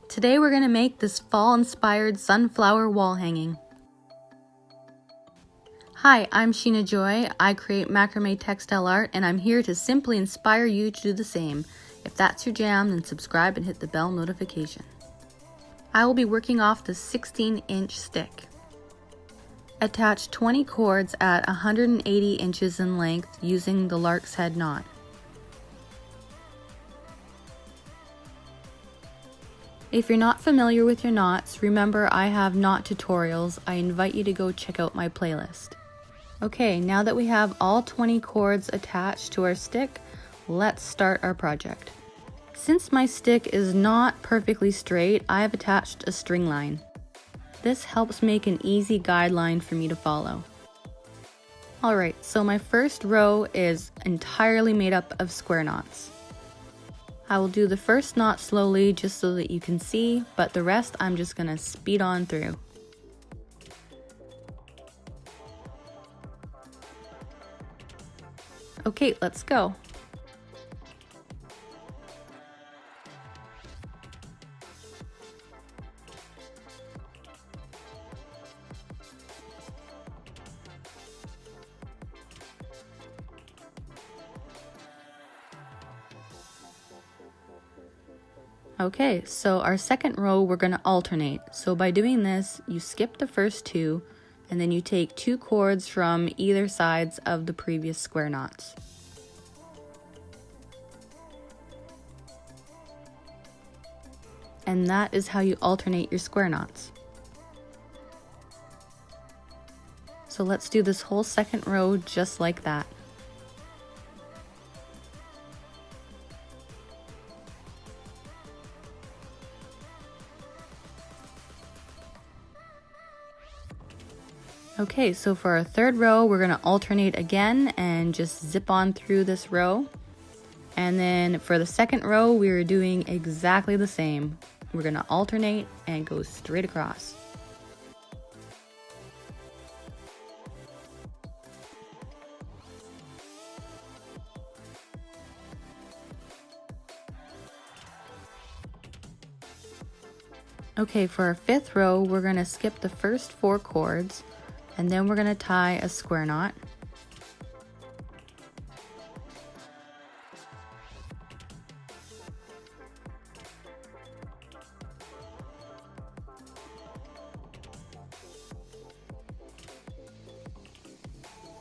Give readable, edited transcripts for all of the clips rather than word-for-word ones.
Today we're going to make this fall-inspired sunflower wall hanging. Hi, I'm Sheena Joy. I create macrame textile art and I'm here to simply inspire you to do the same. If that's your jam, then subscribe and hit the bell notification. I will be working off the 16-inch stick. Attach 20 cords at 180 inches in length using the lark's head knot. If you're not familiar with your knots, remember I have knot tutorials. I invite you to go check out my playlist. Okay, now that we have all 20 cords attached to our stick, let's start our project. Since my stick is not perfectly straight, I have attached a string line. This helps make an easy guideline for me to follow. Alright, so my first row is entirely made up of square knots. I will do the first knot slowly just so that you can see, but the rest I'm just going to speed on through. Okay, let's go. Okay, so our second row we're going to alternate. So by doing this, you skip the first two, and then you take 2 cords from either sides of the previous square knots. And that is how you alternate your square knots. So let's do this whole second row just like that. Okay, so for our third row, we're going to alternate again and just zip on through this row. And then for the second row, we're doing exactly the same. We're going to alternate and go straight across. Okay, for our fifth row, we're going to skip the first 4 cords. And then we're going to tie a square knot.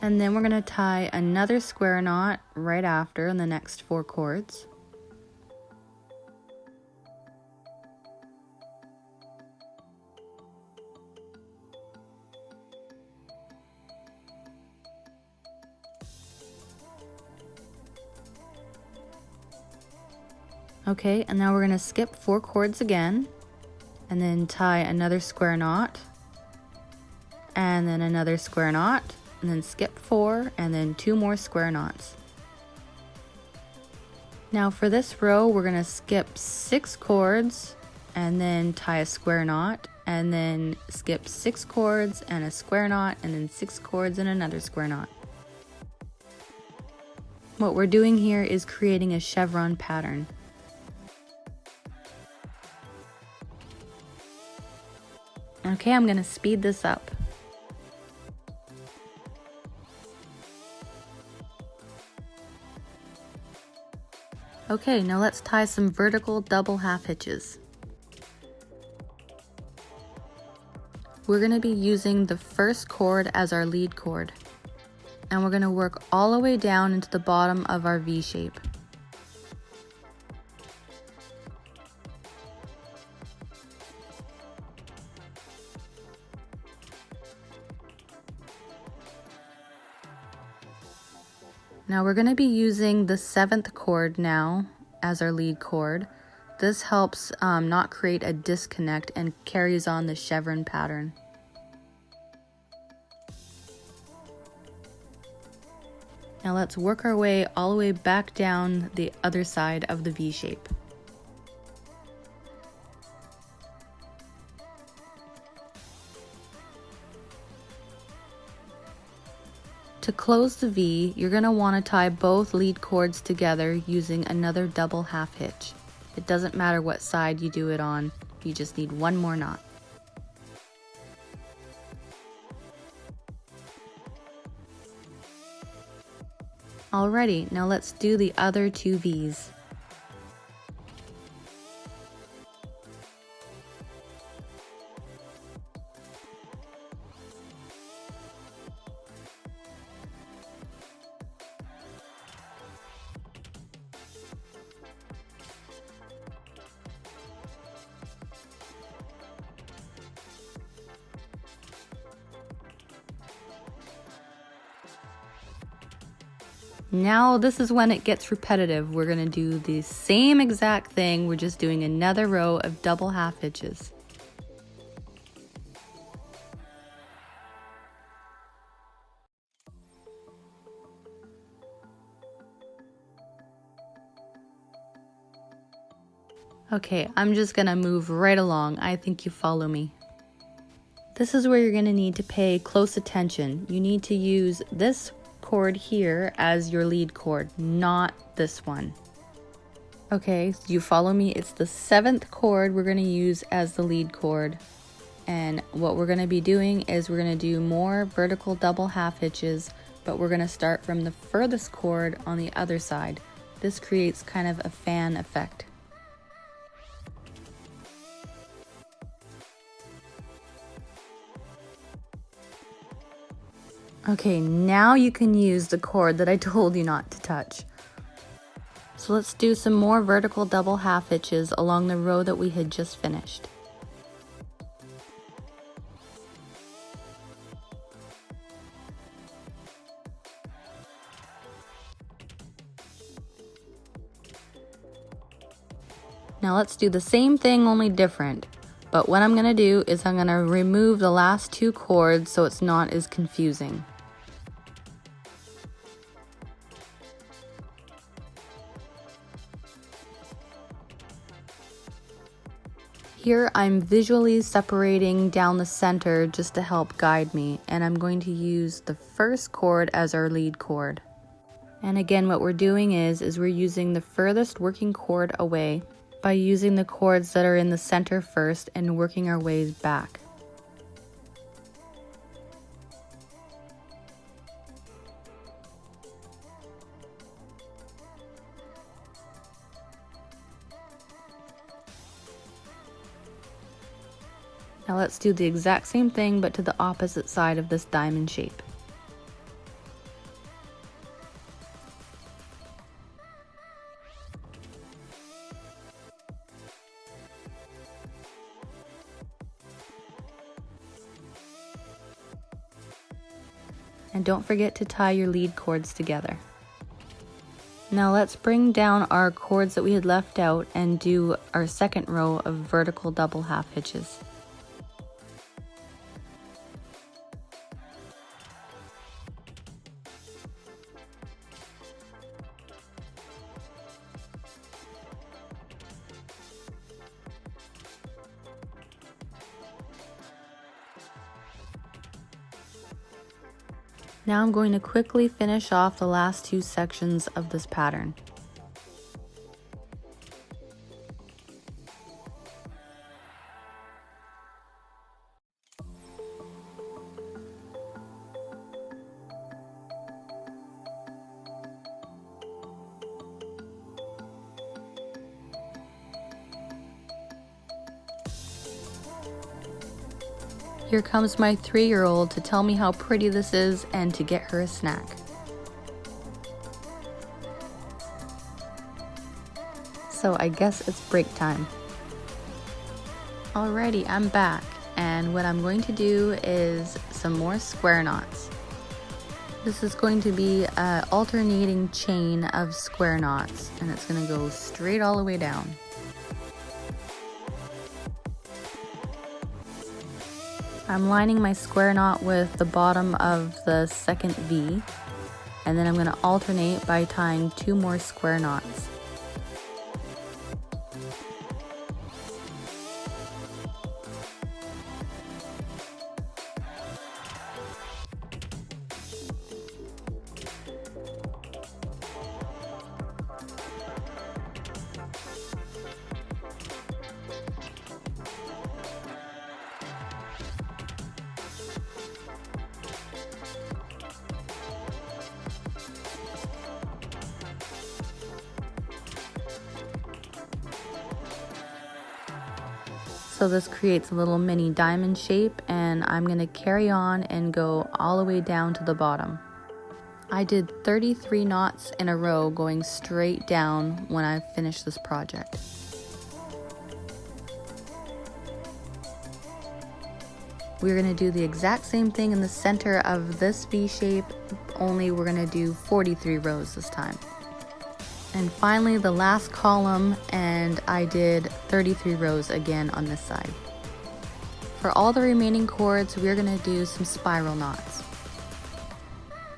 And then we're going to tie another square knot right after in the next 4 cords. Okay, and now we're going to skip 4 cords again, and then tie another square knot, and then another square knot, and then skip 4, and then 2 more square knots. Now for this row, we're going to skip 6 cords, and then tie a square knot, and then skip 6 cords and a square knot, and then 6 cords and another square knot. What we're doing here is creating a chevron pattern. Okay, I'm going to speed this up. Okay, now let's tie some vertical double half hitches. We're going to be using the first chord as our lead chord, and we're going to work all the way down into the bottom of our V shape. Now we're going to be using the 7th chord now as our lead chord. This helps not create a disconnect and carries on the chevron pattern. Now let's work our way all the way back down the other side of the V shape. To close the V, you're going to want to tie both lead chords together using another double half hitch. It doesn't matter what side you do it on, You just need one more knot. Alrighty, now let's do the other 2 V's. Now this is when it gets repetitive. We're going to do the same exact thing, we're just doing another row of double half hitches. Okay, I'm just going to move right along. I think you follow me. This is where you're going to need to pay close attention. You need to use this chord here as your lead chord, not this one. Okay, so you follow me? It's the 7th chord we're going to use as the lead chord. And what we're going to be doing is we're going to do more vertical double half hitches, but we're going to start from the furthest chord on the other side. This creates kind of a fan effect. Okay, now you can use the chord that I told you not to touch. So let's do some more vertical double half hitches along the row that we had just finished. Now let's do the same thing, only different. But what I'm going to do is I'm going to remove the last 2 chords so it's not as confusing. Here I'm visually separating down the center just to help guide me, and I'm going to use the first chord as our lead chord. And again, what we're doing is we're using the furthest working chord away by using the chords that are in the center first and working our ways back. Now let's do the exact same thing but to the opposite side of this diamond shape. And don't forget to tie your lead chords together. Now let's bring down our chords that we had left out and do our second row of vertical double half hitches. Now I'm going to quickly finish off the last 2 sections of this pattern. Here comes my 3-year-old to tell me how pretty this is and to get her a snack. So I guess it's break time. Alrighty, I'm back, and what I'm going to do is some more square knots. This is going to be an alternating chain of square knots, and it's going to go straight all the way down. I'm lining my square knot with the bottom of the second V, and then I'm going to alternate by tying 2 more square knots. So this creates a little mini diamond shape, and I'm going to carry on and go all the way down to the bottom. I did 33 knots in a row going straight down when I finished this project. We're going to do the exact same thing in the center of this V shape, only we're going to do 43 rows this time. And finally the last column, and I did 33 rows again on this side. For all the remaining chords, we're going to do some spiral knots.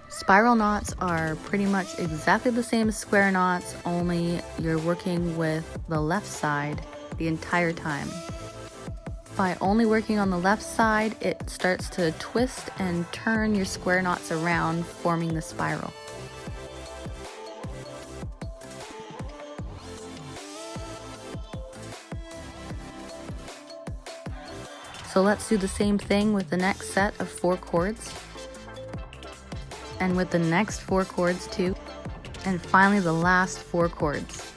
Spiral knots are pretty much exactly the same as square knots, only you're working with the left side the entire time. By only working on the left side, it starts to twist and turn your square knots around, forming the spiral. So let's do the same thing with the next set of 4 chords, and with the next 4 chords too, and finally the last 4 chords.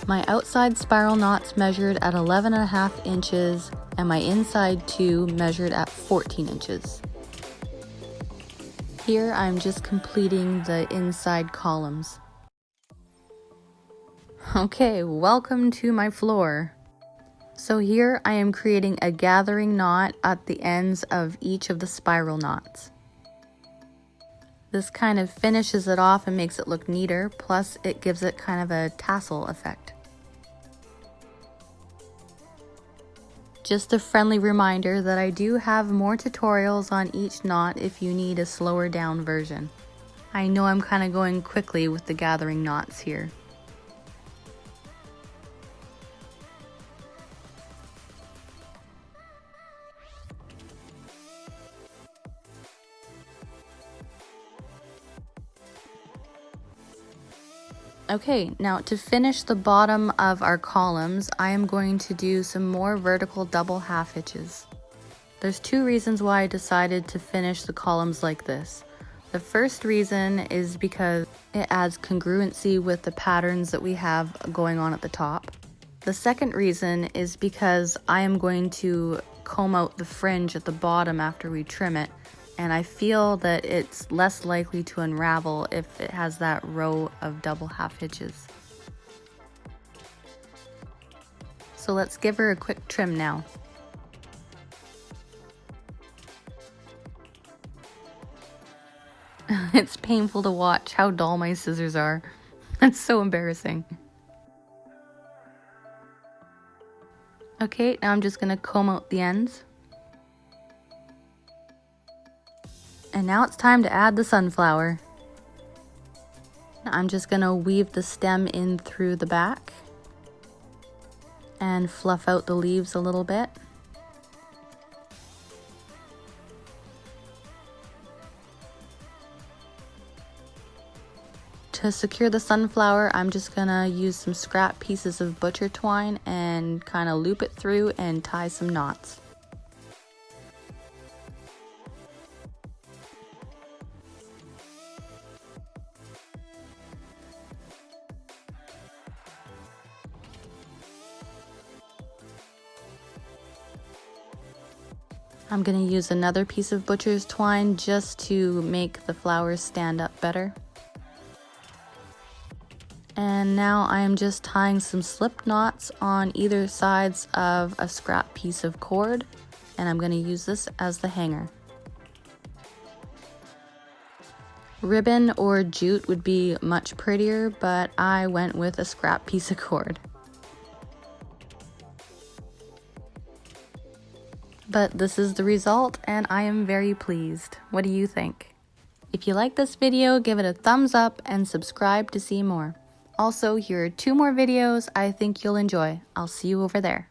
My outside spiral knots measured at 11.5 inches and my inside 2 measured at 14 inches. Here I'm just completing the inside columns. Okay, welcome to my floor. So here I am creating a gathering knot at the ends of each of the spiral knots. This kind of finishes it off and makes it look neater, plus it gives it kind of a tassel effect. Just a friendly reminder that I do have more tutorials on each knot if you need a slower down version. I know I'm kind of going quickly with the gathering knots here. Okay, now to finish the bottom of our columns, I am going to do some more vertical double half hitches. There's 2 reasons why I decided to finish the columns like this. The first reason is because it adds congruency with the patterns that we have going on at the top. The second reason is because I am going to comb out the fringe at the bottom after we trim it, and I feel that it's less likely to unravel if it has that row of double half hitches. So let's give her a quick trim now. It's painful to watch how dull my scissors are. That's so embarrassing. Okay, now I'm just gonna comb out the ends. And now it's time to add the sunflower. I'm just gonna weave the stem in through the back and fluff out the leaves a little bit. To secure the sunflower, I'm just gonna use some scrap pieces of butcher twine and kind of loop it through and tie some knots. I'm going to use another piece of butcher's twine just to make the flowers stand up better. And now I am just tying some slip knots on either sides of a scrap piece of cord, and I'm going to use this as the hanger. Ribbon or jute would be much prettier, but I went with a scrap piece of cord. But this is the result, and I am very pleased. What do you think? If you like this video, give it a thumbs up and subscribe to see more. Also, here are 2 more videos I think you'll enjoy. I'll see you over there.